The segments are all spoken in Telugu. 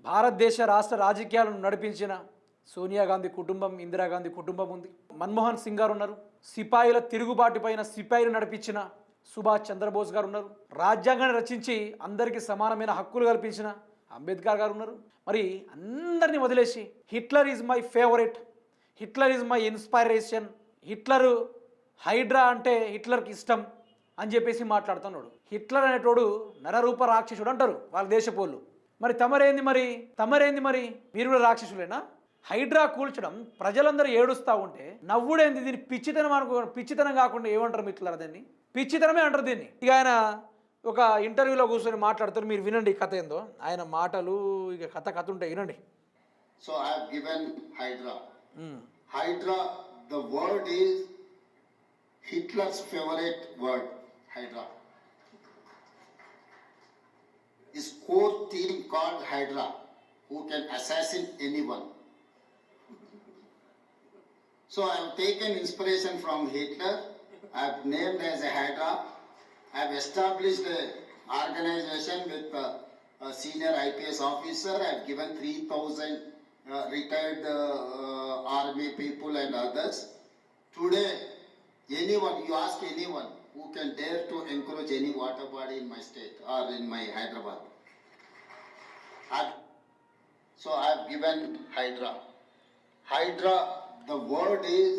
భారతదేశ రాష్ట్ర రాజకీయాలను నడిపించిన సోనియా గాంధీ కుటుంబం, ఇందిరాగాంధీ కుటుంబం ఉంది. మన్మోహన్ సింగ్ గారు ఉన్నారు. సిపాయిల తిరుగుబాటు పైన సిపాయిలు నడిపించిన సుభాష్ చంద్రబోస్ గారు ఉన్నారు. రాజ్యాంగాన్ని రచించి అందరికీ సమానమైన హక్కులు కల్పించిన అంబేద్కర్ గారు ఉన్నారు. మరి అందరినీ వదిలేసి Hitler is my favourite, Hitler is my inspiration, Hitler Hydra అంటే హిట్లర్కి ఇష్టం అని చెప్పేసి మాట్లాడుతున్నాడు. హిట్లర్ అనేటోడు నరరూప రాక్షసుడు అంటారు వాళ్ళ దేశపోళ్ళు. మరి తమరేంది మరి మీరు కూడా రాక్షసులేనా? హైడ్రా కూల్చడం, ప్రజలందరూ ఏడుస్తూ ఉంటే నవ్వుడేంది? దీన్ని పిచ్చితనం కాకుండా ఏమంటారు మిత్రులారా? దాన్ని పిచ్చితనమే అంటారు దీన్ని. ఇక ఆయన ఒక ఇంటర్వ్యూలో కూర్చొని మాట్లాడుతారు. మీరు వినండి ఈ కథ ఏందో, ఆయన మాటలు. ఇక కథ ఉంటాయి, వినండి. So I have given Hydra. Hydra, the word is Hitler's favorite word, Hydra. His core team called Hydra, who can assassinate anyone. So I have taken inspiration from Hitler. I have named as a Hydra. I have established an organization with a senior IPS officer. I have given 3,000 retired army people and others. Today, anyone, you ask anyone who can dare to encourage any water body in my state or in my Hyderabad. So I have given Hydra. Hydra, the word is...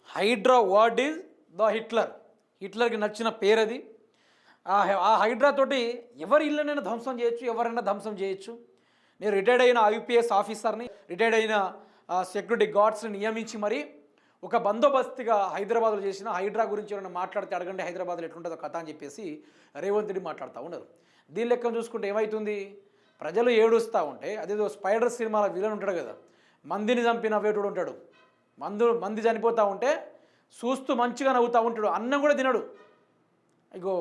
Hydra word is the Hitler. హిట్లర్కి నచ్చిన పేరు అది. ఆ హైడ్రా తోటి ఎవరి ఇళ్ళనైనా ధ్వంసం చేయొచ్చు, ఎవరైనా ధ్వంసం చేయొచ్చు. నేను రిటైర్డ్ అయిన ఐపీఎస్ ఆఫీసర్ని, రిటైర్డ్ అయిన సెక్యూరిటీ గార్డ్స్ని నియమించి మరి ఒక బందోబస్తుగా హైదరాబాద్లో చేసిన హైడ్రా గురించి ఎవరైనా మాట్లాడితే అడగండి హైదరాబాద్లో ఎట్లుంటుందో కథ అని చెప్పేసి రేవంత్ రెడ్డి మాట్లాడుతూ ఉన్నారు. దీని లెక్కను చూసుకుంటే ఏమవుతుంది? ప్రజలు ఏడుస్తూ ఉంటే, అదేదో స్పైడర్ సినిమాలో విలన్ ఉంటాడు కదా, మందిని చంపిన వేటుడు ఉంటాడు. మంది చనిపోతూ ఉంటే చూస్తూ మంచిగా నవ్వుతూ ఉంటాడు, అన్నం కూడా తినడు. ఇగో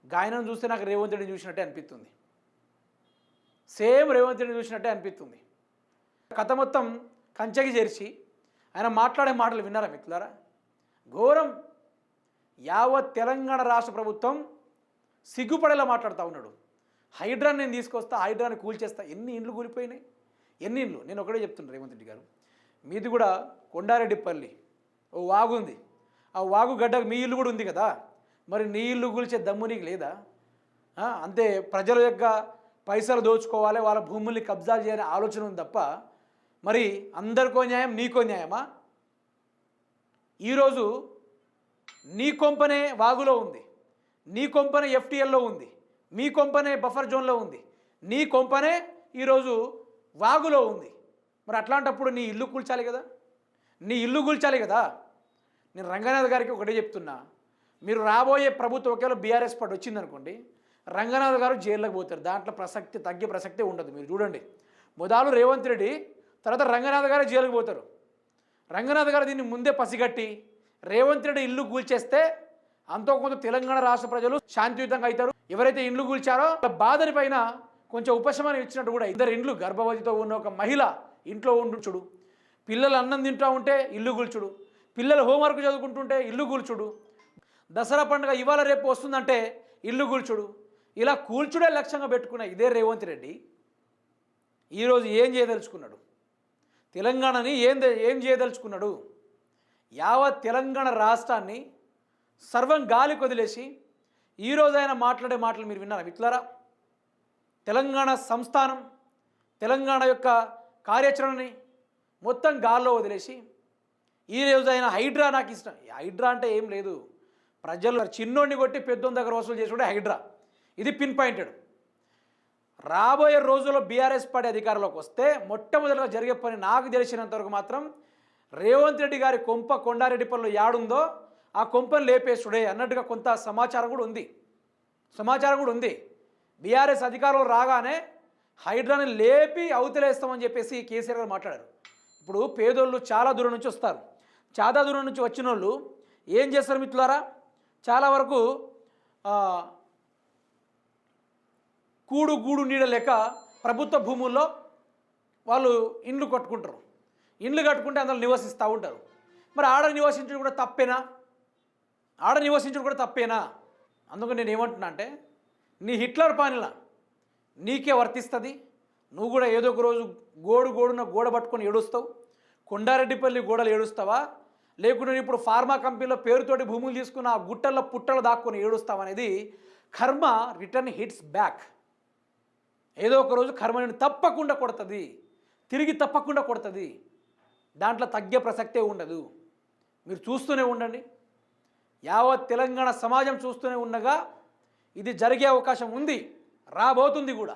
గాయనం చూస్తే నాకు రేవంత్ రెడ్డిని చూసినట్టే అనిపిస్తుంది. సేమ్ రేవంత్ రెడ్డిని చూసినట్టే అనిపిస్తుంది. కథ మొత్తం కంచెకి చేర్చి ఆయన మాట్లాడే మాటలు విన్నారా మిత్రులారా? ఘోరం. యావత్ తెలంగాణ రాష్ట్ర ప్రభుత్వం సిగ్గుపడేలా మాట్లాడుతూ ఉన్నాడు. హైడ్రాని నేను తీసుకొస్తా, హైడ్రాని కూల్చేస్తా. ఎన్ని ఇండ్లు కూలిపోయినాయి, ఎన్ని ఇండ్లు. నేను ఒకటే చెప్తున్నాను రేవంత్ రెడ్డి గారు, మీది కూడా కొండారెడ్డిపల్లి ఓ వాగు ఉంది. ఆ వాగు గడ్డకు మీ ఇల్లు కూడా ఉంది కదా, మరి నీ ఇల్లు కూల్చే దమ్ము నీకు లేదా? అంతే, ప్రజల యొక్క పైసలు దోచుకోవాలి, వాళ్ళ భూముల్ని కబ్జా చేయాలనే ఆలోచన ఉంది తప్ప మరి అందరికో న్యాయం నీకో న్యాయమా? ఈరోజు నీ కొంపనే వాగులో ఉంది, నీ కొంపనే ఎఫ్టీఎల్లో ఉంది, మీ కొంపనే బఫర్ జోన్లో ఉంది, నీ కొంపనే ఈరోజు వాగులో ఉంది. మరి అట్లాంటప్పుడు నీ ఇల్లు కూల్చాలి కదా, నీ ఇల్లు కూల్చాలి కదా. నేను రంగనాథ్ గారికి ఒకటే చెప్తున్నా, మీరు రాబోయే ప్రభుత్వం ఒకవేళ బీఆర్ఎస్ పార్టీ వచ్చిందనుకోండి, రంగనాథ్ గారు జైల్లోకి పోతారు. దాంట్లో తగ్గే ప్రసక్తే ఉండదు. మీరు చూడండి, మొదలు రేవంత్ రెడ్డి, తర్వాత రంగనాథ్ గారు జైలుకి పోతారు. రంగనాథ్ గారు దీన్ని ముందే పసిగట్టి రేవంత్ రెడ్డి ఇల్లు కూల్చేస్తే అంతో కొంత తెలంగాణ రాష్ట్ర ప్రజలు శాంతియుతంగా అవుతారు. ఎవరైతే ఇండ్లు కూల్చారో వాళ్ళ బాధని పైన కొంచెం ఉపశమనం ఇచ్చినట్టు కూడా. ఇద్దరు ఇండ్లు, గర్భవతితో ఉన్న ఒక మహిళ ఇంట్లో ఉండుచుడు, పిల్లలు అన్నం తింటూ ఉంటే ఇల్లు కూల్చుడు, పిల్లలు హోంవర్క్ చదువుకుంటుంటే ఇల్లు కూల్చుడు, దసరా పండుగ ఇవాళ రేపు వస్తుందంటే ఇల్లు కూల్చుడు. ఇలా కూల్చుడే లక్ష్యంగా పెట్టుకున్న ఇదే రేవంత్ రెడ్డి ఈరోజు ఏం చేయదలుచుకున్నాడు? తెలంగాణని ఏం చేయదలుచుకున్నాడు? యావత్ తెలంగాణ రాష్ట్రాన్ని సర్వం గాలికి వదిలేసి ఈరోజు ఆయన మాట్లాడే మాటలు మీరు విన్నారా మిత్రులారా? తెలంగాణ సంస్థానం, తెలంగాణ యొక్క కార్యాచరణని మొత్తం గాల్లో వదిలేసి ఈరోజు ఆయన హైడ్రా నాకు ఇష్టం. హైడ్రా అంటే ఏం లేదు, ప్రజలు చిన్నోడిని కొట్టి పెద్దోని దగ్గర వసూలు చేసుకుంటే హైడ్రా. ఇది పిన్ పాయింటెడ్. రాబోయే రోజుల్లో బీఆర్ఎస్ పార్టీ అధికారంలోకి వస్తే మొట్టమొదటిగా జరిగే పని నాకు తెలిసినంతవరకు మాత్రం రేవంత్ రెడ్డి గారి కొంప కొండారెడ్డిపల్లిలో యాడుందో ఆ కొంపను లేపేసుడే అన్నట్టుగా కొంత సమాచారం కూడా ఉంది. బీఆర్ఎస్ అధికారంలో రాగానే హైడ్రాని లేపి అవతలేస్తామని చెప్పేసి కేసీఆర్ గారు మాట్లాడారు. ఇప్పుడు పేదోళ్ళు చాలా దూరం నుంచి వస్తారు. చాలా దూరం నుంచి వచ్చిన వాళ్ళు ఏం చేస్తారు మిత్రులారా? చాలా వరకు గూడు నీడ లేక ప్రభుత్వ భూముల్లో వాళ్ళు ఇండ్లు కట్టుకుంటారు. ఇండ్లు కట్టుకుంటే అందులో నివసిస్తూ ఉంటారు. మరి ఆడ నివసించడం కూడా తప్పేనా? అందుకు నేను ఏమంటున్నా అంటే, నీ హిట్లర్ పాలన నీకే వర్తిస్తుంది, నువ్వు కూడా ఏదో ఒక రోజు గోడున గోడ పట్టుకొని ఏడుస్తావు. కొండారెడ్డిపల్లి గోడలు ఏడుస్తావా, లేకుంటే ఇప్పుడు ఫార్మా కంపెనీలో పేరుతోటి భూములు తీసుకుని ఆ గుట్టల్లో పుట్టలు దాక్కుని ఏడుస్తావనేది కర్మ రిటర్న్ హిట్స్ బ్యాక్. ఏదో ఒక రోజు కర్మ నేను తప్పకుండా కొడుతుంది, తిరిగి తప్పకుండా కొడుతుంది. దాంట్లో తగ్గే ప్రసక్తే ఉండదు. మీరు చూస్తూనే ఉండండి. యావత్ తెలంగాణ సమాజం చూస్తూనే ఉండగా ఇది జరిగే అవకాశం ఉంది, రాబోతుంది కూడా.